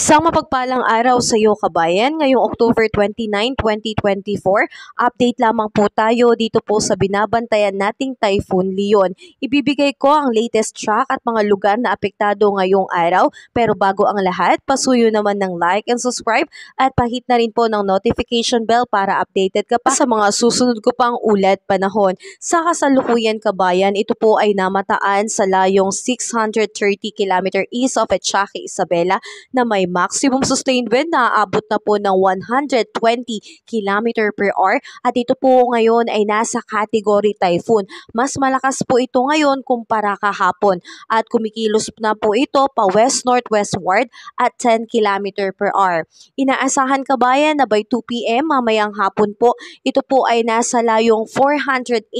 Isang mapagpalang araw sa iyo kabayan, ngayong October 29, 2024. Update lamang po tayo dito po sa binabantayan nating Typhoon Leon. Ibibigay ko ang latest track at mga lugar na apektado ngayong araw. Pero bago ang lahat, pasuyo naman ng like and subscribe at pahit na rin po ng notification bell para updated ka pa sa mga susunod ko pang ulat panahon. Sa kasalukuyan kabayan, ito po ay namataan sa layong 630 km east of Etchaque, Isabela na may maximum sustained wind na aabot na po ng 120 km per hour at ito po ngayon ay nasa category typhoon. Mas malakas po ito ngayon kumpara kahapon at kumikilos na po ito pa west-northwestward at 10 km per hour. Inaasahan kabayan na by 2 p.m. mamayang hapon po, ito po ay nasa layong 485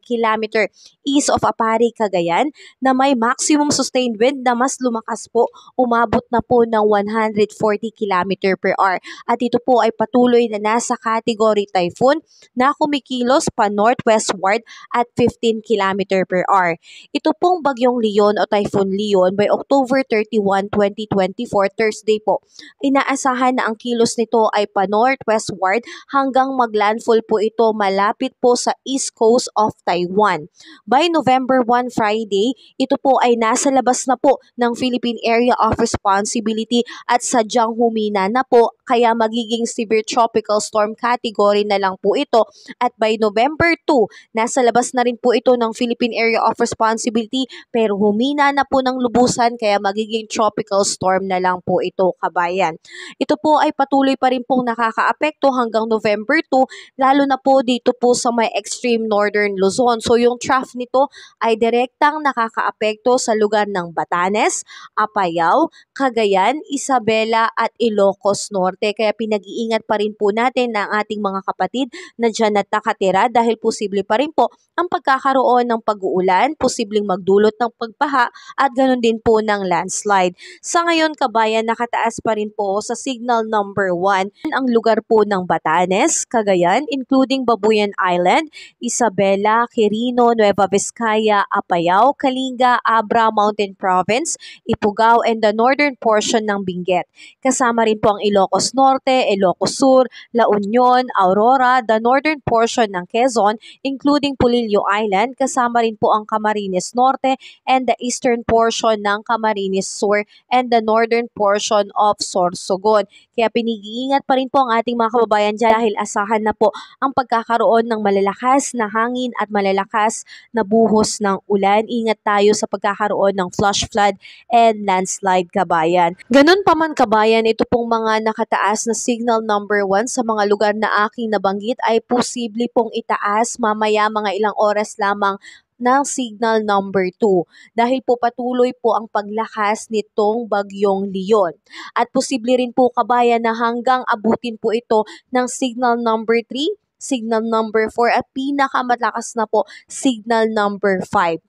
km east of Apari, Cagayan na may maximum sustained wind na mas lumakas po, umabot na po ng 140 km per hour. At ito po ay patuloy na nasa category typhoon na kumikilos pa northwestward at 15 km per hour. Ito pong bagyong Leon o Typhoon Leon by October 31, 2024, Thursday po. Inaasahan na ang kilos nito ay pa northwestward hanggang maglandfall po ito malapit po sa east coast of Taiwan. By November 1, Friday, ito po ay nasa labas na po ng Philippine Area of Responsibility at sadyang humina na po kaya magiging severe tropical storm category na lang po ito at by November 2, nasa labas na rin po ito ng Philippine Area of Responsibility pero humina na po ng lubusan kaya magiging tropical storm na lang po ito kabayan. Ito po ay patuloy pa rin pong nakakaapekto hanggang November 2 lalo na po dito po sa may extreme northern Luzon. So yung trough nito ay direktang nakakaapekto sa lugar ng Batanes, Apayao, Cagayan, Isabela at Ilocos Norte. Kaya pinag-iingat pa rin po natin ng ating mga kapatid na dyan at nakatira dahil posible pa rin po ang pagkakaroon ng pag-uulan, posibleng magdulot ng pagbaha at ganoon din po ng landslide. Sa ngayon kabayan, nakataas pa rin po sa signal number 1 ang lugar po ng Batanes, Cagayan, including Babuyan Island, Isabela, Quirino, Nueva Vizcaya, Apayao, Kalinga, Abra, Mountain Province, Ifugao, and the northern portion ng Benguet. Kasama rin po ang Ilocos Norte, Ilocos Sur, La Union, Aurora, the northern portion ng Quezon, including Polillo Island, kasama rin po ang Camarines Norte and the eastern portion ng Camarines Sur and the northern portion of Sorsogon. Kaya pinag-iingat pa rin po ang ating mga kababayan dyan dahil asahan na po ang pagkakaroon ng malalakas na hangin at malalakas na buhos ng ulan. Ingat tayo sa pagkakaroon ng flash flood and landslide kabayan. Ganun pa man kabayan, ito pong mga nakataas na signal number 1 sa mga lugar na aking nabanggit ay posible pong itaas mamaya mga ilang oras lamang ng signal number 2 dahil po patuloy po ang paglakas nitong bagyong Leon. At posible rin po kabayan na hanggang abutin po ito ng signal number 3, signal number 4 at pinakamalakas na po signal number 5.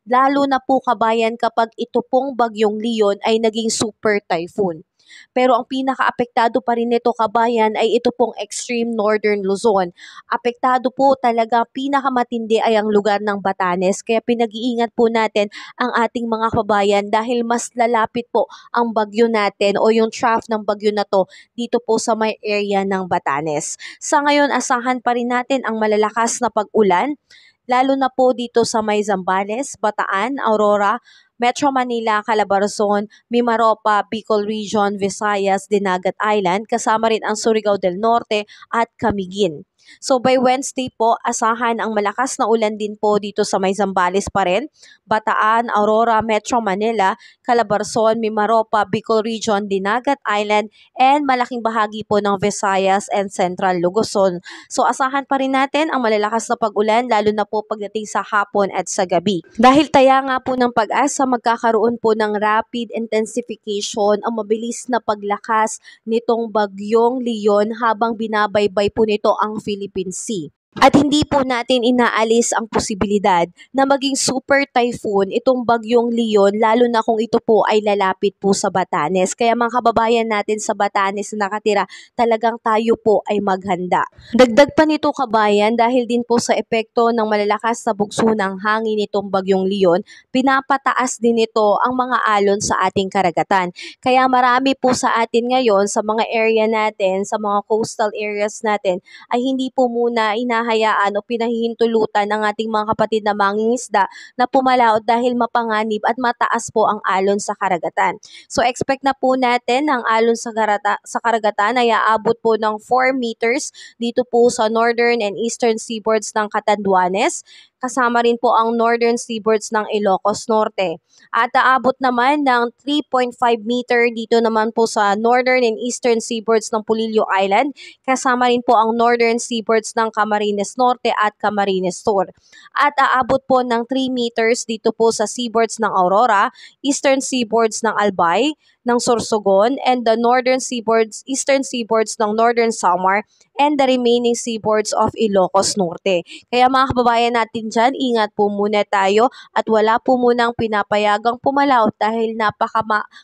Lalo na po kabayan kapag ito pong bagyong Leon ay naging super typhoon. Pero ang pinakaapektado pa rin nito kabayan ay ito pong extreme northern Luzon. Apektado po talaga pinakamatindi ay ang lugar ng Batanes kaya pinag-iingat po natin ang ating mga kabayan dahil mas lalapit po ang bagyo natin o yung trough ng bagyo na to dito po sa may area ng Batanes. Sa ngayon asahan pa rin natin ang malalakas na pag-ulan lalo na po dito sa may Zambales, Bataan, Aurora, Metro Manila, Calabarzon, Mimaropa, Bicol Region, Visayas, Dinagat Island, kasama rin ang Surigao del Norte at Camiguin. So by Wednesday po, asahan ang malakas na ulan din po dito sa may Zambales pa rin, Bataan, Aurora, Metro Manila, Calabarzon, Mimaropa, Bicol Region, Dinagat Island, and malaking bahagi po ng Visayas and Central Luzon. So asahan pa rin natin ang malalakas na pag-ulan lalo na po pagdating sa hapon at sa gabi. Dahil taya nga po ng pag-asa, magkakaroon po ng rapid intensification ang mabilis na paglakas nitong bagyong Leon habang binabaybay po nito ang Philippine Sea. At hindi po natin inaalis ang posibilidad na maging super typhoon itong bagyong Leon, lalo na kung ito po ay lalapit po sa Batanes. Kaya mga kababayan natin sa Batanes na nakatira, talagang tayo po ay maghanda. Dagdag pa nito kabayan, dahil din po sa epekto ng malalakas na bugso ng hangin nitong bagyong Leon, pinapataas din nito ang mga alon sa ating karagatan. Kaya marami po sa atin ngayon sa mga area natin, sa mga coastal areas natin, ay hindi po muna hinahayaan o pinahihintulutan ng ating mga kapatid na mangingisda na pumalaot dahil mapanganib at mataas po ang alon sa karagatan. So expect na po natin ang alon sa karagatan ay aabot po ng 4 meters dito po sa northern and eastern seaboards ng Catanduanes. Kasama rin po ang northern seaboards ng Ilocos Norte. At aabot naman ng 3.5 meter dito naman po sa northern and eastern seaboards ng Pulilio Island. Kasama rin po ang northern seaboards ng Camarines Norte at Camarines Sur. At aabot po ng 3 meters dito po sa seaboards ng Aurora, eastern seaboards ng Albay, ng Sorsogon, and the eastern seaboards ng Northern Samar, and the remaining seaboards of Ilocos Norte. Kaya mga kababayan natin dyan, ingat po muna tayo at wala po munang pinapayagang pumalaot dahil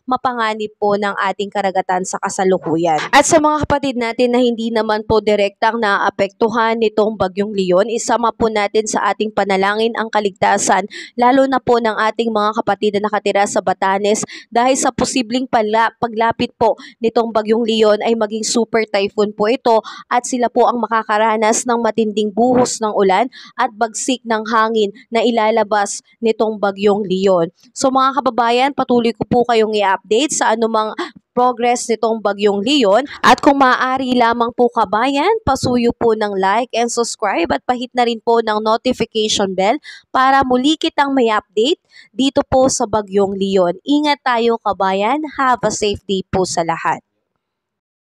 mapanganib po ng ating karagatan sa kasalukuyan. At sa mga kapatid natin na hindi naman po direktang naapektuhan nitong bagyong Leon, isama po natin sa ating panalangin ang kaligtasan, lalo na po ng ating mga kapatid na nakatira sa Batanes dahil sa posibleng paglapit po nitong bagyong Leon ay maging super typhoon po ito at sila po ang makakaranas ng matinding buhos ng ulan at bagsik ng hangin na ilalabas nitong bagyong Leon. So mga kababayan, patuloy ko po kayong i-update sa anumang progress nitong bagyong Leon at kung maaari lamang po kabayan, pasuyo po ng like and subscribe at pahit na rin po ng notification bell para muli kitang may update dito po sa bagyong Leon. Ingat tayo kabayan, have a safe day po sa lahat.